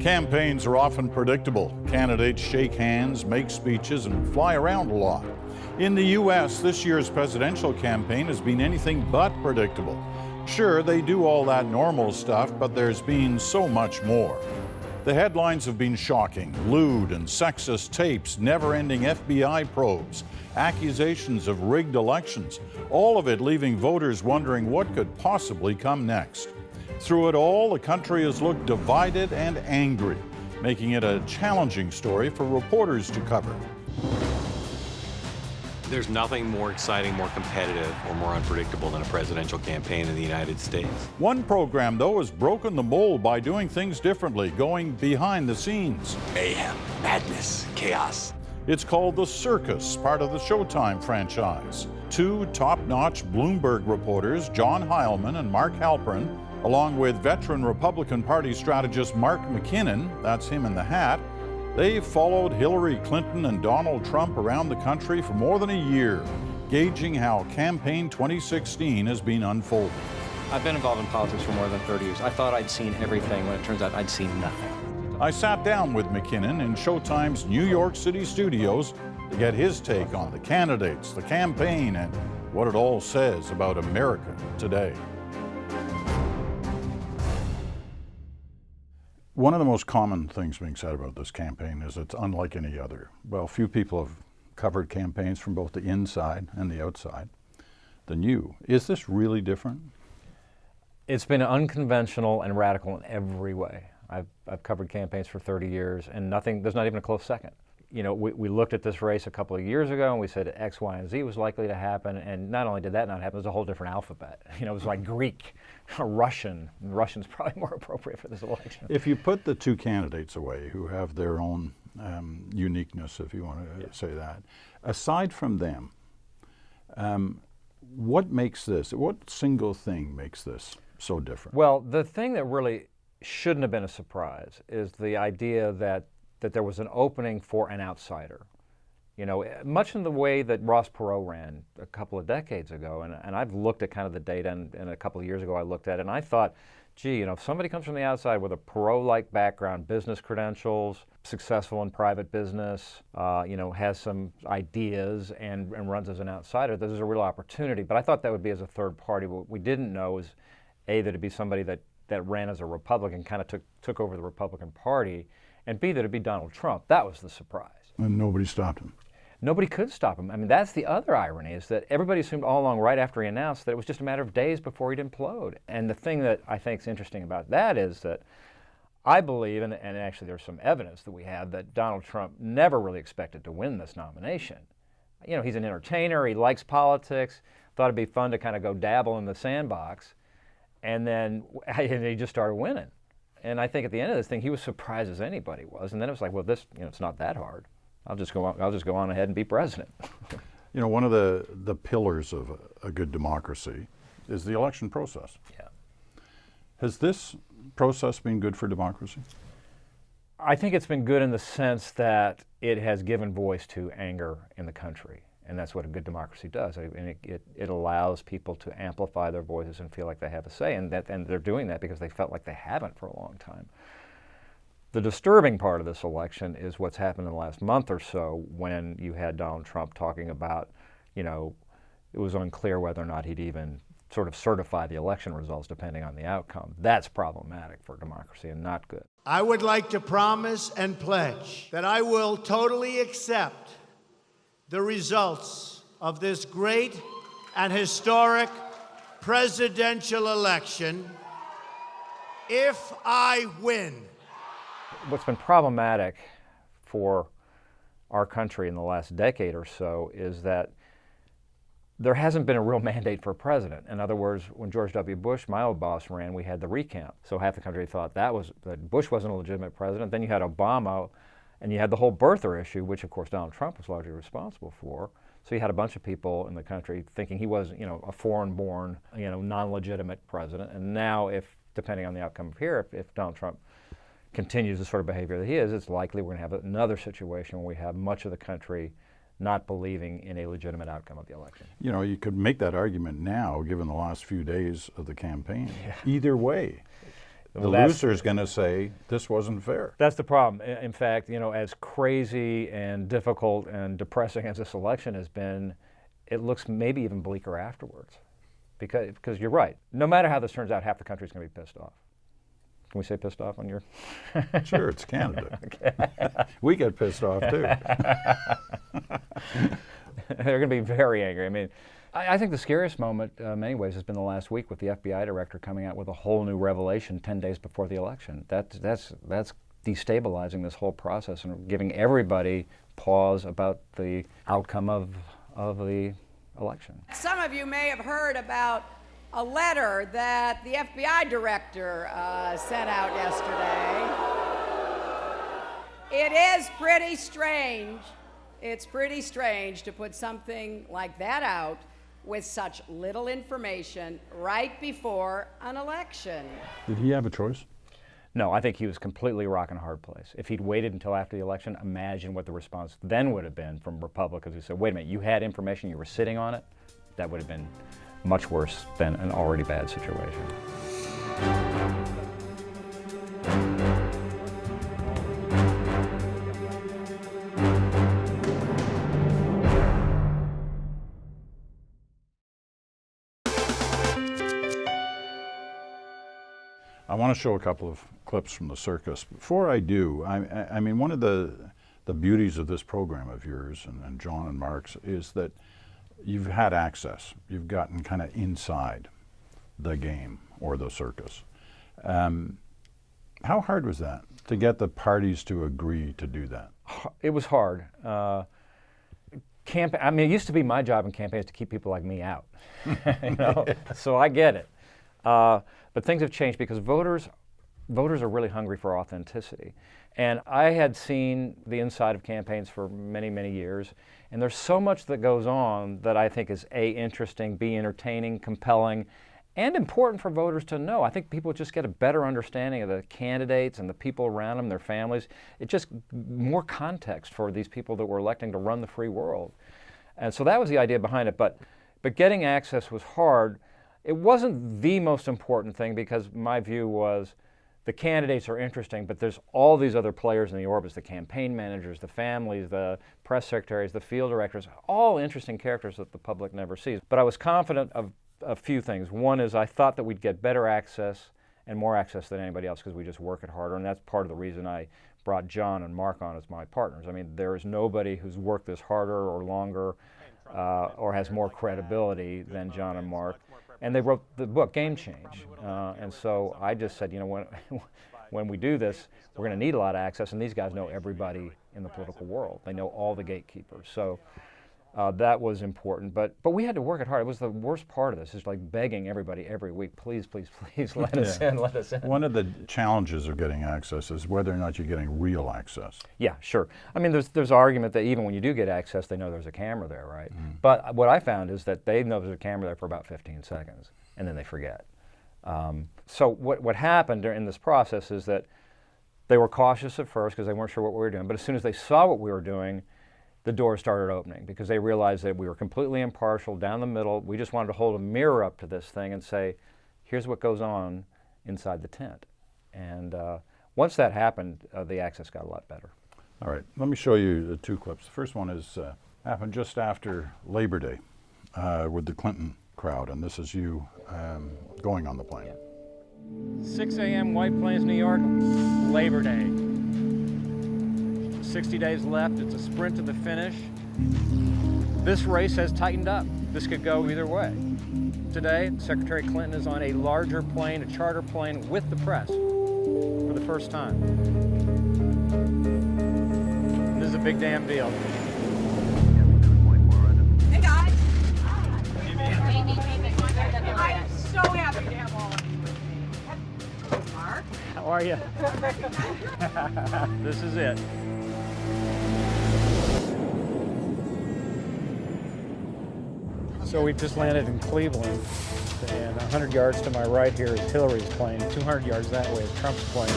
Campaigns are often predictable. Candidates shake hands, make speeches, and fly around a lot. In the U.S., this year's presidential campaign has been anything but predictable. Sure, they do all that normal stuff, but there's been so much more. The headlines have been shocking. Lewd and sexist tapes, never-ending FBI probes, accusations of rigged elections, all of it leaving voters wondering what could possibly come next. Through it all, the country has looked divided and angry, making it a challenging story for reporters to cover. There's nothing more exciting, more competitive, or more unpredictable than a presidential campaign in the United States. One program, though, has broken the mold by doing things differently, going behind the scenes. Mayhem, madness, chaos. It's called The Circus, part of the Showtime franchise. Two top-notch Bloomberg reporters, John Heilman and Mark Halperin, along with veteran Republican Party strategist Mark McKinnon, that's him in the hat, they've followed Hillary Clinton and Donald Trump around the country for more than a year, gauging how campaign 2016 has been unfolding. I've been involved in politics for more than 30 years. I thought I'd seen everything when it turns out I'd seen nothing. I sat down with McKinnon in Showtime's New York City studios to get his take on the candidates, the campaign, and what it all says about America today. One of the most common things being said about this campaign is it's unlike any other. Well, few people have covered campaigns from both the inside and the outside than you. Is this really different? It's been unconventional and radical in every way. I've covered campaigns for 30 years, and there's not even a close second. You know, we looked at this race a couple of years ago, and we said X, Y, and Z was likely to happen, and not only did that not happen, it was a whole different alphabet. You know, it was like Greek, Russian. Russian's probably more appropriate for this election. If you put the two candidates away, who have their own uniqueness, if you want to say that, aside from them, what single thing makes this so different? Well, the thing that really shouldn't have been a surprise is the idea that there was an opening for an outsider. You know, much in the way that Ross Perot ran a couple of decades ago, and I've looked at kind of the data, and a couple of years ago I looked at it, and I thought, gee, you know, if somebody comes from the outside with a Perot-like background, business credentials, successful in private business, you know, has some ideas and runs as an outsider, there's a real opportunity. But I thought that would be as a third party. What we didn't know is, A, that it'd be somebody that ran as a Republican, kind of took over the Republican Party, and B, that it'd be Donald Trump. That was the surprise. And nobody stopped him. Nobody could stop him. I mean, that's the other irony, is that everybody assumed all along, right after he announced, that it was just a matter of days before he'd implode. And the thing that I think is interesting about that is that I believe, and actually there's some evidence that we have, that Donald Trump never really expected to win this nomination. You know, he's an entertainer, he likes politics, thought it'd be fun to kind of go dabble in the sandbox, and then he just started winning. And I think at the end of this thing, he was surprised as anybody was. And then it was like, well, this, you know, it's not that hard. I'll just go on ahead and be president. You know, one of the pillars of a good democracy is the election process. Yeah. Has this process been good for democracy? I think it's been good in the sense that it has given voice to anger in the country. And that's what a good democracy does. And it allows people to amplify their voices and feel like they have a say. And they're doing that because they felt like they haven't for a long time. The disturbing part of this election is what's happened in the last month or so, when you had Donald Trump talking about, you know, it was unclear whether or not he'd even sort of certify the election results depending on the outcome. That's problematic for democracy and not good. I would like to promise and pledge that I will totally accept the results of this great and historic presidential election if I win. What's been problematic for our country in the last decade or so is that there hasn't been a real mandate for a president. In other words, when George W. Bush, my old boss, ran, we had the recount. So half the country thought that Bush wasn't a legitimate president. Then you had Obama, and you had the whole birther issue, which of course Donald Trump was largely responsible for. So you had a bunch of people in the country thinking he was, you know, a foreign-born, you know, non-legitimate president. And now, depending on the outcome of here, if Donald Trump continues the sort of behavior that he is, it's likely we're going to have another situation where we have much of the country not believing in a legitimate outcome of the election. You know, you could make that argument now, given the last few days of the campaign. Yeah. Either way. The loser's going to say this wasn't fair. That's the problem. In fact, as crazy and difficult and depressing as this election has been, it looks maybe even bleaker afterwards. Because you're right. No matter how this turns out, half the country's going to be pissed off. Can we say pissed off on your? Sure, it's Canada. We get pissed off too. They're going to be very angry. I mean, I think the scariest moment, in many ways, has been the last week with the FBI director coming out with a whole new revelation 10 days before the election. That's destabilizing this whole process and giving everybody pause about the outcome of the election. Some of you may have heard about a letter that the FBI director sent out yesterday. It is pretty strange. It's pretty strange to put something like that out with such little information right before an election. Did he have a choice? No, I think he was completely rocking a hard place. If he'd waited until after the election, imagine what the response then would have been from Republicans who said, wait a minute, you had information, you were sitting on it? That would have been much worse than an already bad situation. I want to show a couple of clips from the circus. Before I do, I mean, one of the beauties of this program of yours and John and Mark's is that you've had access. You've gotten kind of inside the game or the circus. How hard was that to get the parties to agree to do that? It was hard. I mean, it used to be my job in campaigns to keep people like me out. So I get it. But things have changed because voters are really hungry for authenticity. And I had seen the inside of campaigns for many, many years, and there's so much that goes on that I think is A, interesting, B, entertaining, compelling, and important for voters to know. I think people just get a better understanding of the candidates and the people around them, their families. It's just more context for these people that we're electing to run the free world. And so that was the idea behind it. But getting access was hard. It wasn't the most important thing because my view was the candidates are interesting, but there's all these other players in the orbits, the campaign managers, the families, the press secretaries, the field directors, all interesting characters that the public never sees. But I was confident of a few things. One is I thought that we'd get better access and more access than anybody else because we just work it harder, and that's part of the reason I brought John and Mark on as my partners. I mean, there is nobody who's worked this harder or longer or has more credibility than John and Mark. And they wrote the book, Game Change. And so I just said, when we do this, we're going to need a lot of access, and these guys know everybody in the political world. They know all the gatekeepers. So that was important. But we had to work it hard. It was the worst part of this, is like begging everybody every week, please, please, please, let us in, let us in. One of the challenges of getting access is whether or not you're getting real access. Yeah, sure. I mean, there's argument that even when you do get access, they know there's a camera there, right? Mm. But what I found is that they know there's a camera there for about 15 seconds, and then they forget. So what happened in this process is that they were cautious at first because they weren't sure what we were doing, but as soon as they saw what we were doing, the doors started opening because they realized that we were completely impartial, down the middle. We just wanted to hold a mirror up to this thing and say, here's what goes on inside the tent. And once that happened, the access got a lot better. All right, let me show you the two clips. The first one is happened just after Labor Day with the Clinton crowd, and this is you going on the plane. 6 a.m. White Plains, New York, Labor Day. 60 days left. It's a sprint to the finish. This race has tightened up. This could go either way. Today, Secretary Clinton is on a larger plane, a charter plane, with the press for the first time. This is a big damn deal. Hey guys. I'm so happy to have all of you. Mark. How are you? This is it. So we just landed in Cleveland, and 100 yards to my right here is Hillary's plane. 200 yards that way is Trump's plane.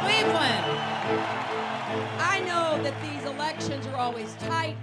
Cleveland, I know that these elections are always tight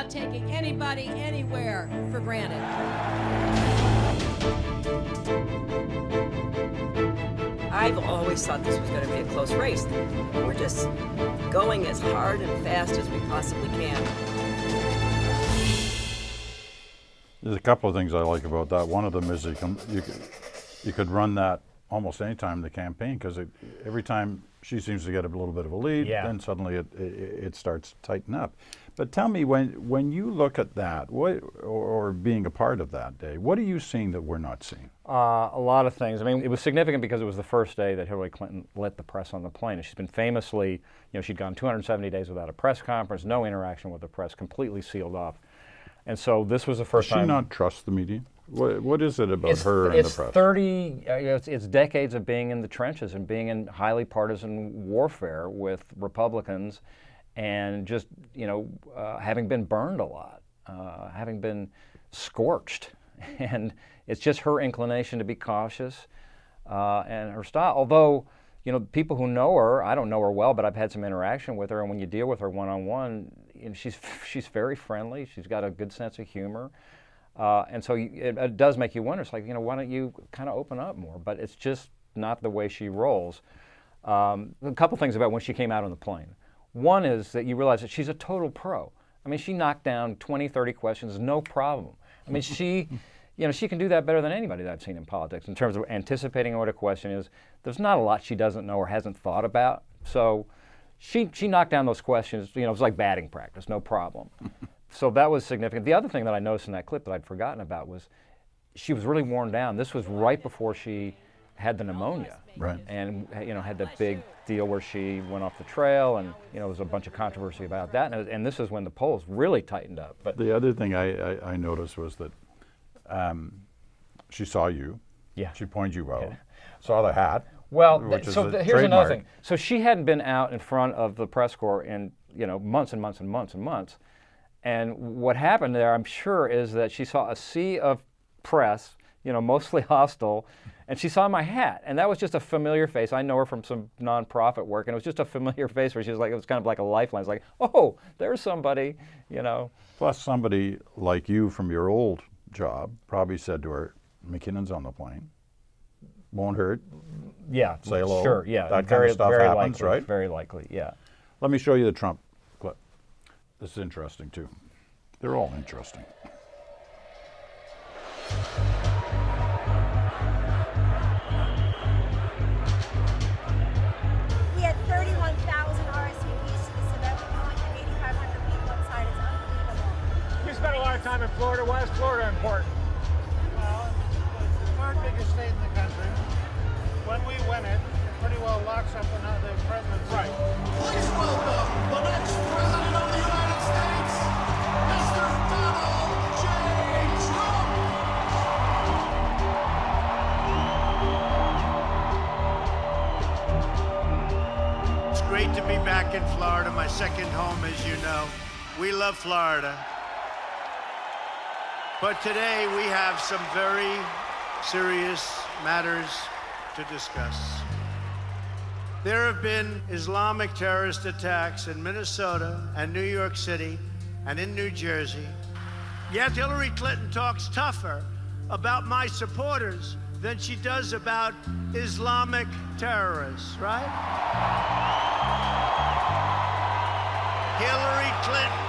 not taking anybody anywhere for granted. I've always thought this was going to be a close race. We're just going as hard and fast as we possibly can. There's a couple of things I like about that. One of them is you could run that almost any time in the campaign, because every time she seems to get a little bit of a lead, then suddenly it starts to tighten up. But tell me, when you look at that, or being a part of that day, what are you seeing that we're not seeing? A lot of things. I mean, it was significant because it was the first day that Hillary Clinton let the press on the plane. And she's been famously, she'd gone 270 days without a press conference, no interaction with the press, completely sealed off. And so this was the first time. Does she not trust the media? What is it about her and the press? It's decades of being in the trenches and being in highly partisan warfare with Republicans, and just having been burned a lot, having been scorched, and it's just her inclination to be cautious and her style. Although people who know her, I don't know her well, but I've had some interaction with her, and when you deal with her one-on-one, she's very friendly. She's got a good sense of humor. And so it does make you wonder. It's like, why don't you kind of open up more? But it's just not the way she rolls. A couple things about when she came out on the plane. One is that you realize that she's a total pro. I mean, she knocked down 20, 30 questions, no problem. I mean, she can do that better than anybody that I've seen in politics in terms of anticipating what a question is. There's not a lot she doesn't know or hasn't thought about. So she knocked down those questions. It was like batting practice, no problem. So that was significant. The other thing that I noticed in that clip that I'd forgotten about was she was really worn down. This was right before she had the pneumonia. Right. And had that big deal where she went off the trail, and there was a bunch of controversy about that. And this is when the polls really tightened up. But the other thing I noticed was that she saw you. Yeah. She pointed you out. Yeah. Saw the hat. Well, here's trademark. Another thing. So she hadn't been out in front of the press corps in months and months and months and months. And what happened there, I'm sure, is that she saw a sea of press, mostly hostile, and she saw my hat, and that was just a familiar face. I know her from some nonprofit work, and it was just a familiar face where she was like, it was kind of like a lifeline. It's like, oh, there's somebody, Plus, somebody like you from your old job probably said to her, McKinnon's on the plane. Won't hurt. Yeah. Say hello. Sure, yeah. That kind of stuff happens, likely, right? Very likely, yeah. Let me show you the Trump clip. This is interesting, too. They're all interesting. We had 31,000 RSVPs to this event. We only had 8,500 people inside. It's unbelievable. We spent a lot of time in Florida. Why is Florida important? Well, it's the third biggest state in the country. When we win it, it pretty well locks up the presidency. Right. Please welcome the next president of the United States, Mr. Donald J. Trump. It's great to be back in Florida, my second home, as you know. We love Florida. But today we have some very serious matters to discuss. There have been Islamic terrorist attacks in Minnesota and New York City and in New Jersey. Yet Hillary Clinton talks tougher about my supporters than she does about Islamic terrorists, right? Hillary Clinton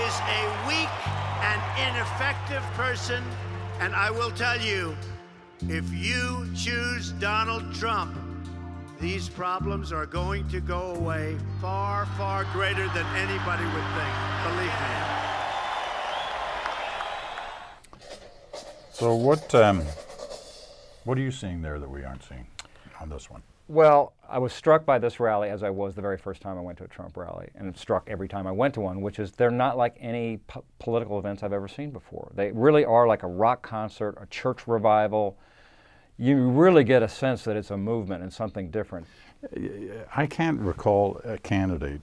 is a weak and ineffective person, and I will tell you, if you choose Donald Trump, these problems are going to go away far, far greater than anybody would think. Believe me. So what are you seeing there that we aren't seeing on this one? Well, I was struck by this rally as I was the very first time I went to a Trump rally, and struck every time I went to one, which is they're not like any political events I've ever seen before. They really are like a rock concert, a church revival. You really get a sense that it's a movement and something different. I can't recall a candidate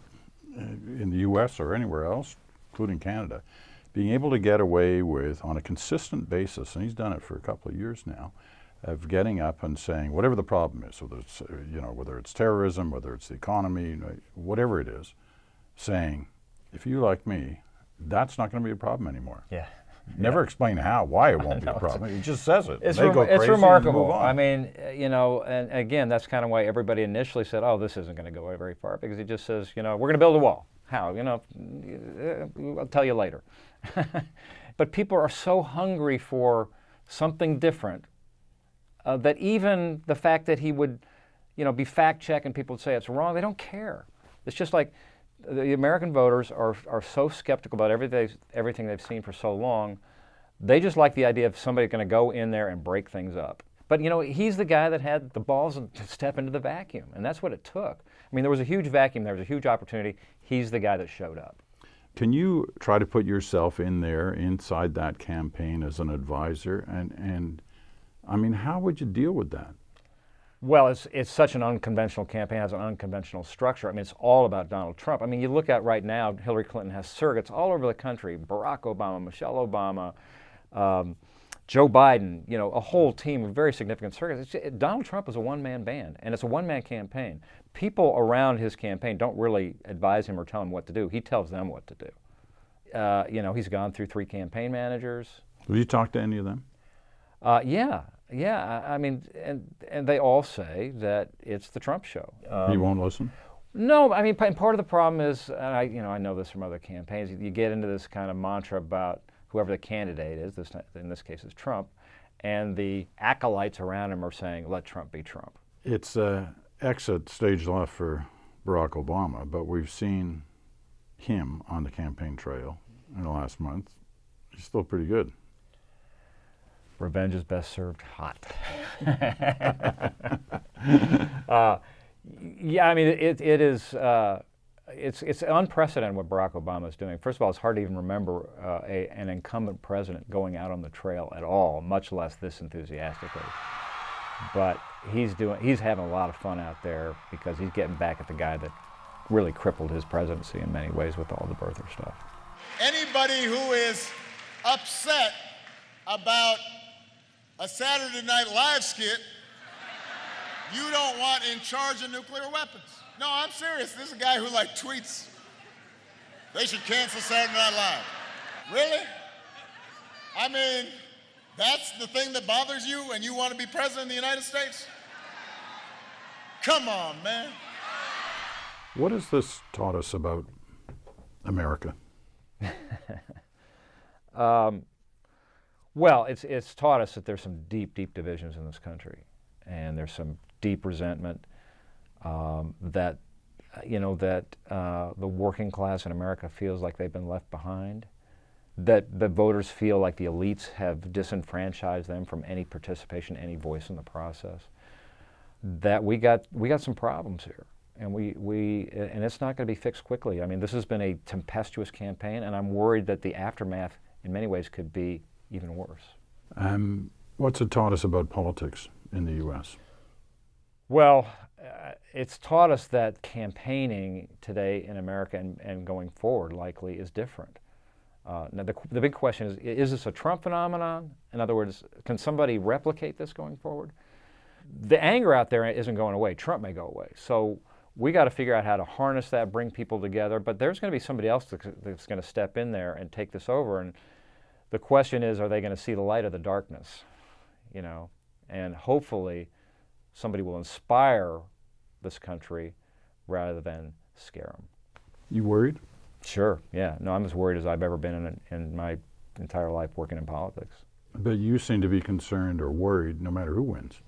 in the U.S. or anywhere else, including Canada, being able to get away with, on a consistent basis, and he's done it for a couple of years now, of getting up and saying whatever the problem is, whether it's terrorism, whether it's the economy, whatever it is, saying, if you like me, That's not going to be a problem anymore. Yeah. Never explain why it won't be a problem. He just says it. It's, They go it's crazy remarkable. And move on. I mean, you know, and again, that's kind of why everybody initially said, "Oh, this isn't going to go very far," because he just says, you know, we're going to build a wall. How? You know, I'll tell you later. But people are so hungry for something different that even the fact that he would, you know, be fact-checked and people would say it's wrong, they don't care. It's just like the American voters are so skeptical about everything they've seen for so long. They just like the idea of somebody going to go in there and break things up. But, you know, he's the guy that had the balls to step into the vacuum, and that's what it took. I mean, there was a huge vacuum. There was a huge opportunity. He's the guy that showed up. Can you try to put yourself in there, inside that campaign as an advisor? And I mean, how would you deal with that? Well, it's such an unconventional campaign, has an unconventional structure. I mean, it's all about Donald Trump. I mean, you look at right now, Hillary Clinton has surrogates all over the country, Barack Obama, Michelle Obama, Joe Biden, you know, a whole team of very significant surrogates. Donald Trump is a one-man band, and it's a one-man campaign. People around his campaign don't really advise him or tell him what to do. He tells them what to do. You know, he's gone through 3 campaign managers. Have you talked to any of them? Yeah. I mean, and they all say that it's the Trump show. He won't listen? No, I mean, and part of the problem is, I know this from other campaigns. You get into this kind of mantra about whoever the candidate is. In this case, is Trump, and the acolytes around him are saying, "Let Trump be Trump." It's exit stage left for Barack Obama, but we've seen him on the campaign trail in the last month. He's still pretty good. Revenge is best served hot. Yeah, I mean, it is. It's unprecedented what Barack Obama is doing. First of all, it's hard to even remember an incumbent president going out on the trail at all, much less this enthusiastically. But he's having a lot of fun out there because he's getting back at the guy that really crippled his presidency in many ways with all the birther stuff. Anybody who is upset about a Saturday Night Live skit, you don't want in charge of nuclear weapons. No, I'm serious. This is a guy who tweets, they should cancel Saturday Night Live. Really? I mean, that's the thing that bothers you and you want to be president of the United States? Come on, man. What has this taught us about America? Well, it's taught us that there's some deep divisions in this country, and there's some deep resentment that the working class in America feels like they've been left behind, that the voters feel like the elites have disenfranchised them from any participation, any voice in the process. That we got some problems here, and and it's not going to be fixed quickly. I mean, this has been a tempestuous campaign, and I'm worried that the aftermath, in many ways, could be even worse. What's it taught us about politics in the U.S.? Well, it's taught us that campaigning today in America and going forward likely is different. Now, the big question is this a Trump phenomenon? In other words, can somebody replicate this going forward? The anger out there isn't going away. Trump may go away. So we got to figure out how to harness that, bring people together. But there's going to be somebody else that's going to step in there and take this over. And the question is, are they going to see the light of the darkness? You know, and hopefully somebody will inspire this country rather than scare them. You worried? Sure, yeah. No, I'm as worried as I've ever been in my entire life working in politics. But you seem to be concerned or worried no matter who wins,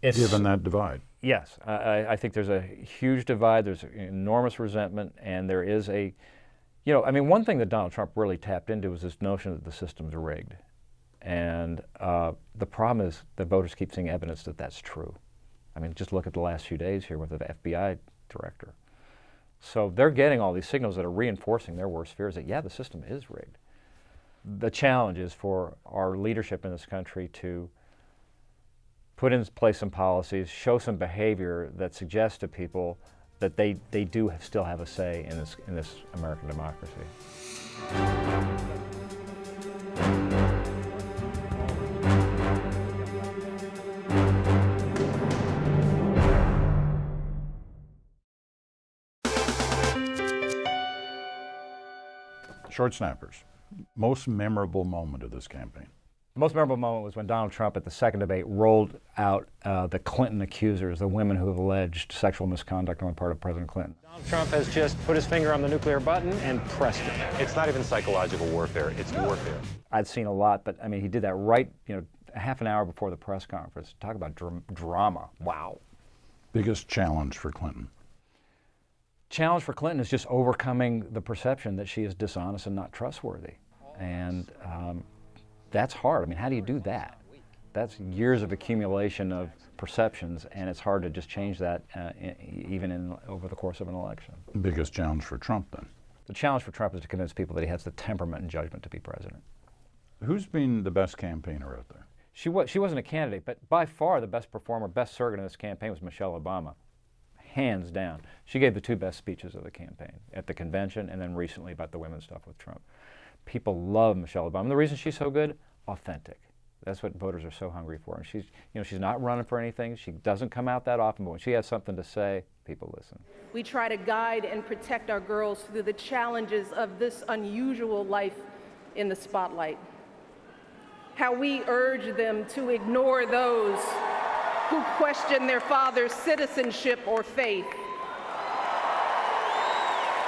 given that divide. Yes, I think there's a huge divide, there's enormous resentment, and there is one thing that Donald Trump really tapped into was this notion that the system's rigged. And the problem is that voters keep seeing evidence that that's true. I mean, just look at the last few days here with the FBI director. So they're getting all these signals that are reinforcing their worst fears that, yeah, the system is rigged. The challenge is for our leadership in this country to put in place some policies, show some behavior that suggests to people that they do still have a say in this American democracy. Short snappers. Most memorable moment of this campaign? The most memorable moment was when Donald Trump at the second debate rolled out the Clinton accusers, the women who have alleged sexual misconduct on the part of President Clinton. Donald Trump has just put his finger on the nuclear button and pressed it. It's not even psychological warfare, it's warfare. I'd seen a lot, but I mean, he did that right, a half an hour before the press conference. Talk about drama. Wow. Biggest challenge for Clinton? Challenge for Clinton is just overcoming the perception that she is dishonest and not trustworthy. And that's hard. I mean, how do you do that? That's years of accumulation of perceptions, and it's hard to just change that even over the course of an election. Biggest challenge for Trump, then? The challenge for Trump is to convince people that he has the temperament and judgment to be president. Who's been the best campaigner out there? She wasn't a candidate, but by far the best performer, best surrogate in this campaign was Michelle Obama. Hands down. She gave the two best speeches of the campaign, at the convention and then recently about the women's stuff with Trump. People love Michelle Obama. The reason she's so good, authentic. That's what voters are so hungry for. And she's not running for anything. She doesn't come out that often, but when she has something to say, people listen. We try to guide and protect our girls through the challenges of this unusual life in the spotlight. How we urge them to ignore those who question their father's citizenship or faith.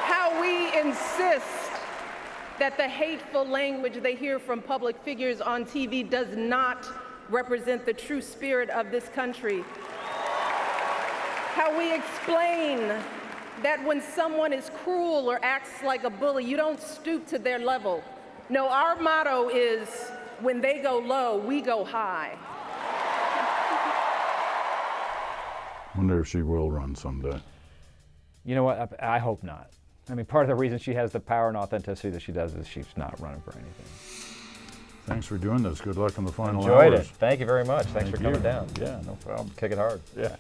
How we insist that the hateful language they hear from public figures on TV does not represent the true spirit of this country. How we explain that when someone is cruel or acts like a bully, you don't stoop to their level. No, our motto is, when they go low, we go high. Wonder if she will run someday. You know what? I hope not. I mean, part of the reason she has the power and authenticity that she does is she's not running for anything. Thanks for doing this. Good luck in the final Enjoyed hours. it. Thank you very much. Thanks for coming you. down. Yeah, no problem. Kick it hard. Yeah.